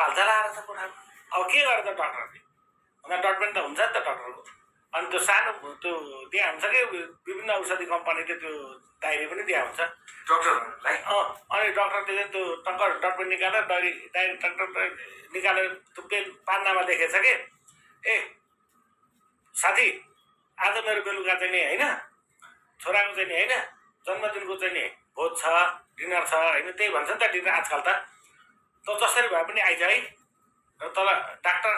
फाल्जा लाएर त कोठामा अब के गर्छ डक्टरले अन्त ट्रिटमेन्ट त हुन्छ नि त डक्टरको अनि त्यो सानो त्यो दिया हुन्छ कि विभिन्न औषधि कम्पनीले त्यो डायरी पनि दिया हुन्छ डक्टरहरूलाई अनि डक्टरले चाहिँ त्यो टक्क ट्रिटमेन्ट निकालेर डायरी डक्टर निकालेर त्यो पेन पान्नामा लेखेछ कि ए साथी आज मेरो बेलुका चाहिँ नि होइन छोराको चाहिँ नि होइन जन्मदिनको चाहिँ नि भोज छ डिनर छ होइन त्यही भन्छ नि त डिनर आजकल त त जसरी भए पनि आइज है र तल डाक्टर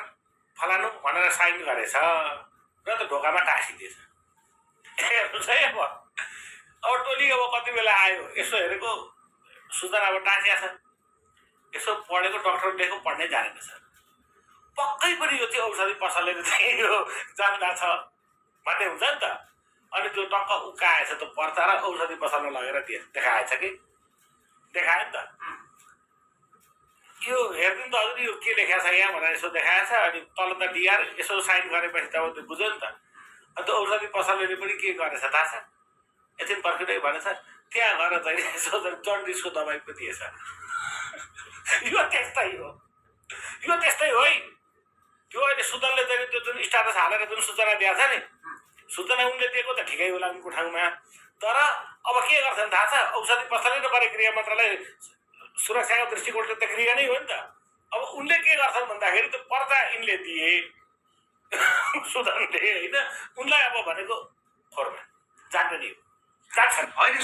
फलानु भनेर साइन गरेछ र त ढोकामा टाँसिदिएछ हेर्नुहोस् है अब टोली अब कति बेला आयो यसो हेरेको सूचना अब टाँसिया छ यसो पढेको डक्टर लेखेको पढ्नै जानेन छ पक्कै पनि यो चाहिँ औषधि पसलले चाहिँ यो जान्दा छ भन्ने हुन्छ नि त अनि त्यो टक्क उकाएछ त्यो पर्चा र औषधि पसलमा लगेर देखाएछ कि देखायो नि त यो हेरिदिनु त हजुर यो के लेखाएको छ यहाँ भनेर यसो देखाएछ अनि तल त डिआर यसो साइन गरेपछि त अब त्यो बुझ्यो नि त अन्त औषधि पसलले पनि के गरेछ थाहा छ एकछिन पर्खिँदै भनेछ त्यहाँ गएर चाहिँ यसो जन्डिसको दबाई पो दिएछ यो त्यस्तै हो है त्यो अहिले सुदनले चाहिँ त्यो जुन स्टाटस हालेर जुन सूचना दिएको छ नि सूचना उनले दिएको त ठिकै होला उनको ठाउँमा तर अब के गर्छन् थाहा छ औषधि पसलले र गृह मन्त्रालय सुरक्षाको दृष्टिकोणले त गृह नै हो नि त अब उनले के गर्छन् भन्दाखेरि त्यो पर्चा यिनले दिए सुदनले होइन उनलाई अब भनेको फोरमा जान्छ नि जान्छन् होइन